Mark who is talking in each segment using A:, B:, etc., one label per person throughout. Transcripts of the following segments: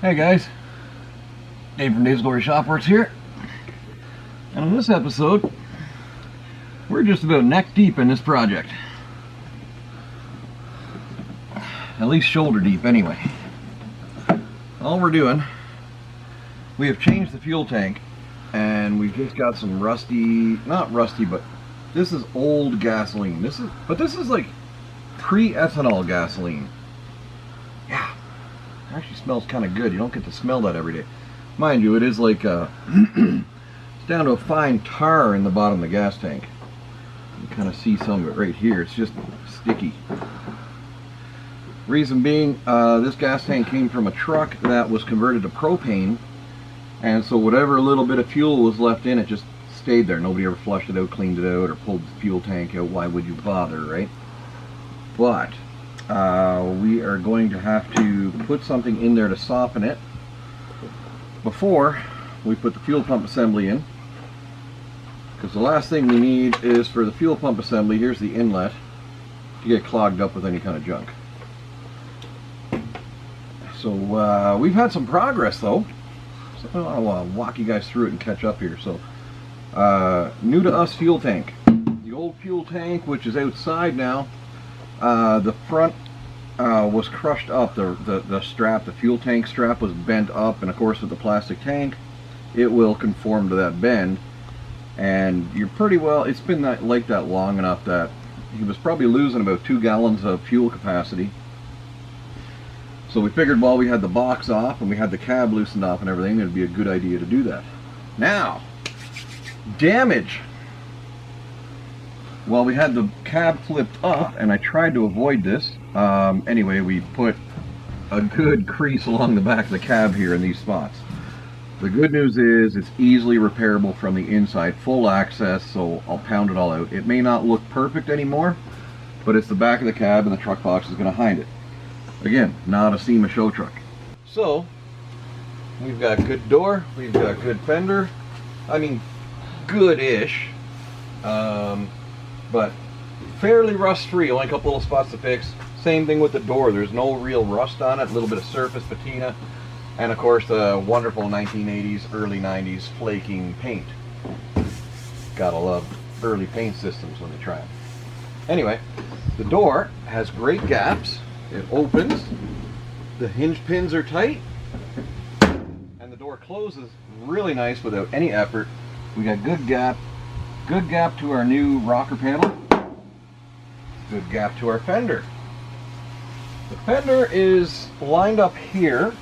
A: Hey guys, Dave from Dave's Glory Shopworks here, and in this episode we're just about neck deep in this project, at least shoulder deep anyway. All we're doing, we have changed the fuel tank and we've just got some rusty, not rusty, but this is old gasoline. This is like pre-ethanol gasoline. Yeah. Actually smells kind of good. You don't get to smell that every day. Mind you, it is like it's down to a fine tar in the bottom of the gas tank. You kind of see some of it right here. It's just sticky. Reason being, this gas tank came from a truck that was converted to propane, and so whatever little bit of fuel was left in it just stayed there. Nobody ever flushed it out, cleaned it out, or pulled the fuel tank out. Why would you bother, right? But we are going to have to put something in there to soften it before we put the fuel pump assembly in, because the last thing we need is for the fuel pump assembly, here's the inlet, to get clogged up with any kind of junk. So we've had some progress though, so I'll walk you guys through it and catch up here. So new to us fuel tank, the old fuel tank, which is outside now. The front was crushed up, the strap, the fuel tank strap was bent up, and of course with the plastic tank it will conform to that bend, and you're pretty well, it's been like that long enough that he was probably losing about 2 gallons of fuel capacity. So we figured while we had the box off and we had the cab loosened off and everything, it'd be a good idea to do that. Now, damage. Well, we had the cab flipped up, and I tried to avoid this. Anyway, we put a good crease along the back of the cab here in these spots. The good news is it's easily repairable from the inside, full access, so I'll pound it all out. It may not look perfect anymore, but it's the back of the cab and the truck box is going to hide it. Again, not a SEMA show truck. So, we've got good door, we've got good fender. I mean, good-ish. But fairly rust free, only a couple little spots to fix. Same thing with the door, there's no real rust on it, a little bit of surface patina, and of course the wonderful 1980s, early 90s flaking paint. Gotta love early paint systems when they try them. Anyway, the door has great gaps, it opens, the hinge pins are tight, and the door closes really nice without any effort. We got good gap to our new rocker panel, good gap to our fender. The fender is lined up here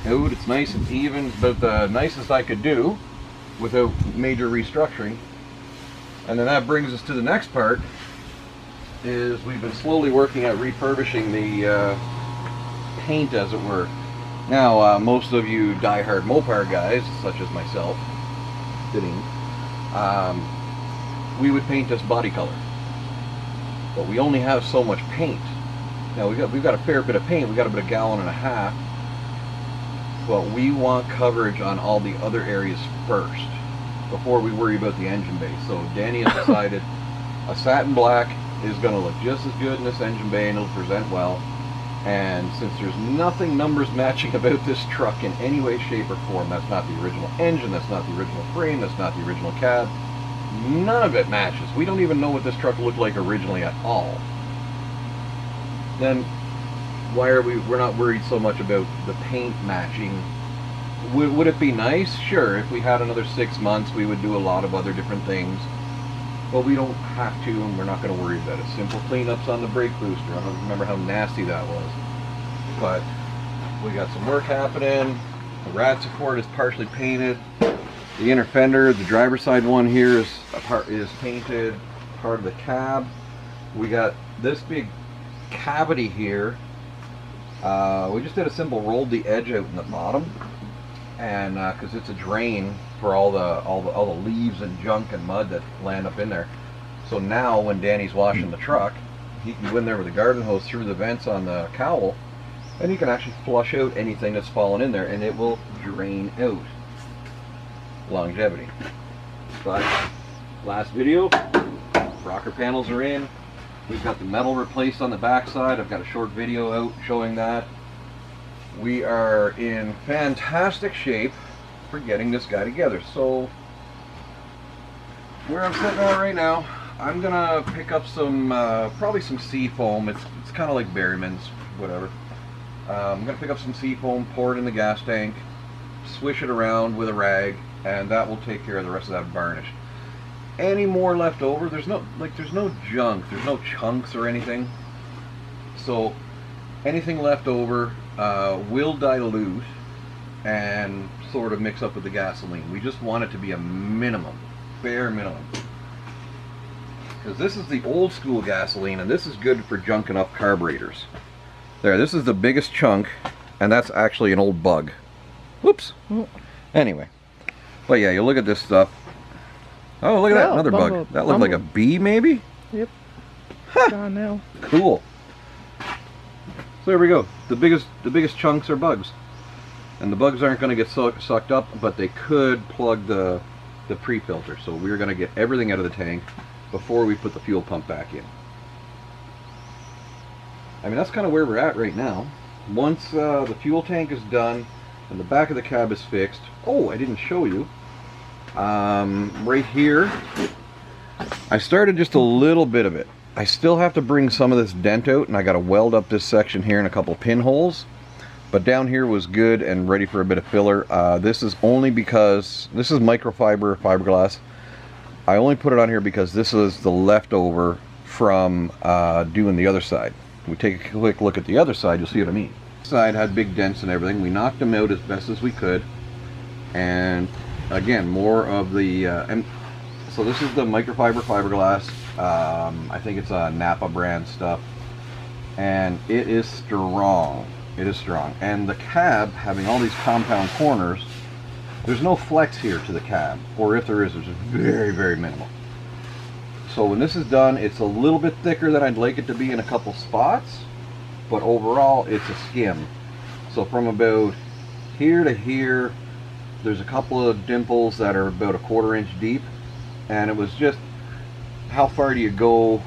A: out, it's nice and even, it's about the nicest I could do without major restructuring. And then that brings us to the next part, is we've been slowly working at refurbishing the paint, as it were. Now most of you die-hard Mopar guys, such as myself, we would paint this body color, but we only have so much paint. Now we've got a fair bit of paint, we've got about 1.5 gallons, but we want coverage on all the other areas first before we worry about the engine bay. So Danny has decided a satin black is going to look just as good in this engine bay and it'll present well. And since there's nothing numbers matching about this truck in any way, shape, or form, that's not the original engine, that's not the original frame, that's not the original cab, none of it matches. We don't even know what this truck looked like originally at all. Then why are we're not worried so much about the paint matching? Would it be nice? Sure, if we had another 6 months we would do a lot of other different things, but we don't have to, and we're not going to worry about it. Simple cleanups on the brake booster. I don't remember how nasty that was, but we got some work happening. The rad support is partially painted. The inner fender, the driver's side one here, is painted. Part of the cab. We got this big cavity here. We just did a simple rolled the edge out in the bottom, and because it's a drain for all the leaves and junk and mud that land up in there. So now when Danny's washing the truck, he can go in there with a garden hose through the vents on the cowl, and he can actually flush out anything that's fallen in there, and it will drain out. Longevity. But last video, rocker panels are in. We've got the metal replaced on the back side. I've got a short video out showing that. we are in fantastic shape for getting this guy together. So where I'm sitting at right now, I'm gonna pick up some probably some sea foam. It's kind of like Berryman's, whatever. I'm gonna pick up some sea foam, pour it in the gas tank, swish it around with a rag, and that will take care of the rest of that varnish. Any more left over, there's no junk, there's no chunks or anything. So anything left over will dilute and sort of mix up with the gasoline. We just want it to be a minimum, bare minimum. Because this is the old school gasoline, and this is good for junking up carburetors. There, this is the biggest chunk, and that's actually an old bug. Whoops. Anyway, but yeah, you look at this stuff. Oh, look at that, another bug. That looked like a bee, maybe?
B: Yep.
A: Huh.
B: Gone now.
A: Cool. So there we go. The biggest chunks are bugs. And the bugs aren't going to get sucked up, but they could plug the pre-filter. So we're going to get everything out of the tank before we put the fuel pump back in. I mean, that's kind of where we're at right now. Once the fuel tank is done and the back of the cab is fixed. Oh, I didn't show you. Right here, I started just a little bit of it. I still have to bring some of this dent out, and I got to weld up this section here in a couple pinholes. But down here was good and ready for a bit of filler. This is only because this is microfiber fiberglass. I only put it on here because this is the leftover from doing the other side. We take a quick look at the other side, you'll see what I mean. This side had big dents and everything. We knocked them out as best as we could. And again, more of the and so this is the microfiber fiberglass. I think it's a Napa brand stuff, and it is strong. It is strong. And the cab, having all these compound corners, there's no flex here to the cab, or if there is, it's very, very minimal. So when this is done, it's a little bit thicker than I'd like it to be in a couple spots, but overall it's a skim. So from about here to here, there's a couple of dimples that are about a 1/4 inch deep, and it was just how far do you go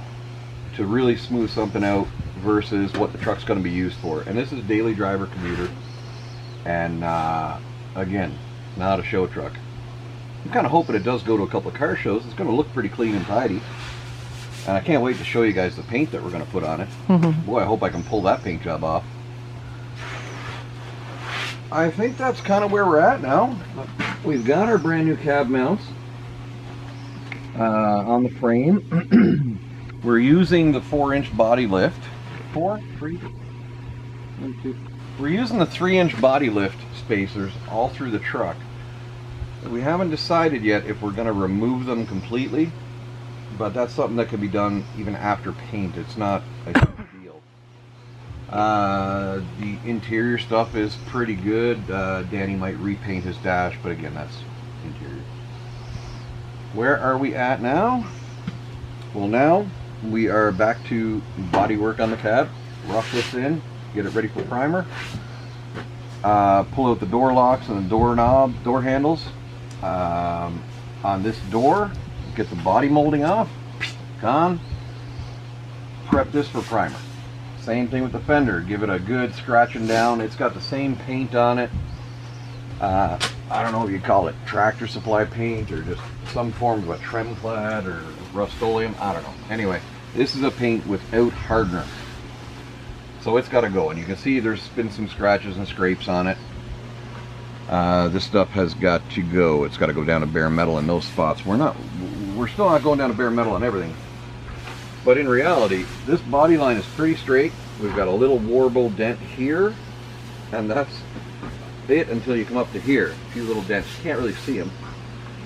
A: to really smooth something out versus what the truck's going to be used for. And this is daily driver commuter, and again, not a show truck. I'm kind of hoping it does go to a couple of car shows. It's going to look pretty clean and tidy, and I can't wait to show you guys the paint that we're going to put on it. Boy, I hope I can pull that paint job off. I think that's kind of where we're at now. We've got our brand new cab mounts on the frame. We're using the 4-inch body lift. 4, 3, 1, 2. We're using the 3-inch body lift spacers all through the truck. We haven't decided yet if we're going to remove them completely, but that's something that can be done even after paint. It's not a huge deal. The interior stuff is pretty good. Danny might repaint his dash, but again, that's interior. Where are we at now? Well, now we are back to body work on the cab. Rough this in, get it ready for primer. Pull out the door locks and the door handles. On this door, get the body molding off. Gone. Prep this for primer. Same thing with the fender. Give it a good scratching down. It's got the same paint on it. I don't know what you call it, tractor supply paint or just some form of a trem clad or Rust-Oleum. I don't know. Anyway, this is a paint without hardener, so it's got to go. And you can see there's been some scratches and scrapes on it. This stuff has got to go. It's got to go down to bare metal in those spots. We're still not going down to bare metal on everything, but in reality, this body line is pretty straight. We've got a little warble dent here, and that's it until you come up to here. A few little dents. You can't really see them.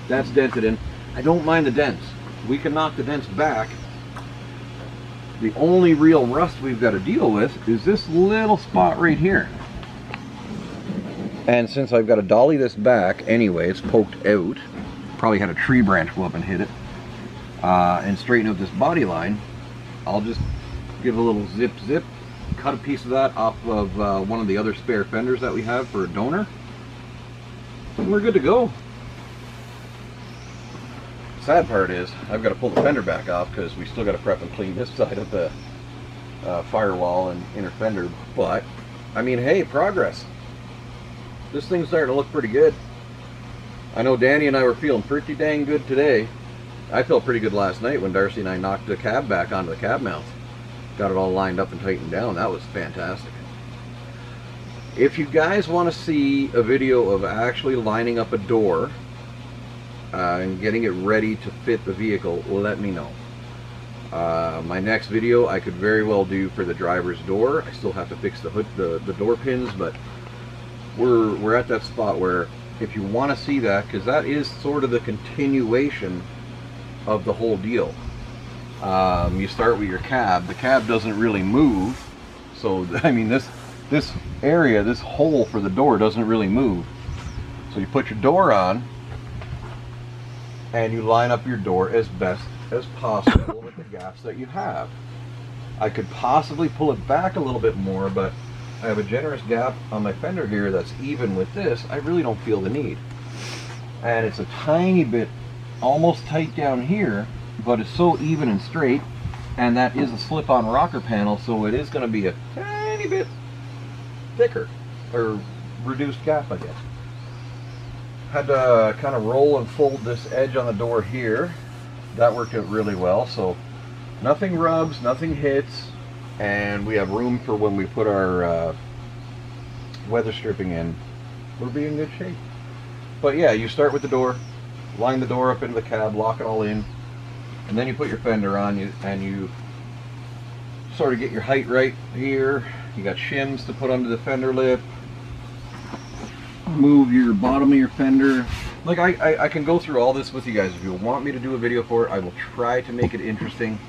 A: That's dented in. I don't mind the dents. We can knock the dents back. The only real rust we've got to deal with is this little spot right here. And since I've got to dolly this back anyway, it's poked out. Probably had a tree branch go up and hit it. And straighten out this body line. I'll just give a little zip, cut a piece of that off of one of the other spare fenders that we have for a donor, and we're good to go. Sad part is I've got to pull the fender back off because we still got to prep and clean this side of the firewall and inner fender. But I mean, hey, progress. this thing's starting to look pretty good. I know Danny and I were feeling pretty dang good today. I felt pretty good last night when Darcy and I knocked the cab back onto the cab mount. Got it all lined up and tightened down. That was fantastic. If you guys want to see a video of actually lining up a door and getting it ready to fit the vehicle, let me know. My next video I could very well do for the driver's door. I still have to fix the hood, the door pins, but we're at that spot where if you want to see that, because that is sort of the continuation of the whole deal. You start with your cab. The cab doesn't really move, so I mean this area, this hole for the door doesn't really move. So you put your door on and you line up your door as best as possible with the gaps that you have. I could possibly pull it back a little bit more, but I have a generous gap on my fender here that's even with this. I really don't feel the need. And it's a tiny bit almost tight down here, but it's so even and straight, and that is a slip-on rocker panel, so it is going to be a tiny bit thicker, or reduced gap, I guess. Had to kind of roll and fold this edge on the door here. That worked out really well, so nothing rubs, nothing hits, and we have room for when we put our weather stripping in. We'll be in good shape. But yeah, you start with the door, line the door up into the cab, lock it all in, and then you put your fender on, and you sort of get your height right here. You got shims to put under the fender lip. Move your bottom of your fender. Like I can go through all this with you guys. If you want me to do a video for it, I will try to make it interesting.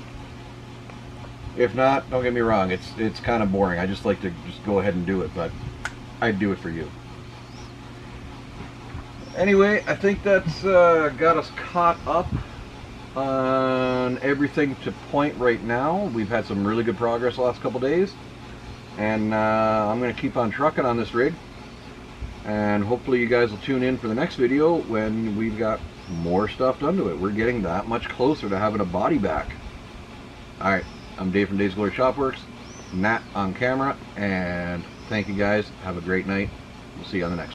A: If not, don't get me wrong, it's kind of boring. I just like to just go ahead and do it, but I'd do it for you. Anyway, I think that's got us caught up on everything to point right now. We've had some really good progress the last couple days, and I'm going to keep on trucking on this rig, and hopefully you guys will tune in for the next video when we've got more stuff done to it. We're getting that much closer to having a body back. Alright, I'm Dave from Dave's Glory Shop Works, Nat on camera, and thank you guys. Have a great night. We'll see you on the next one.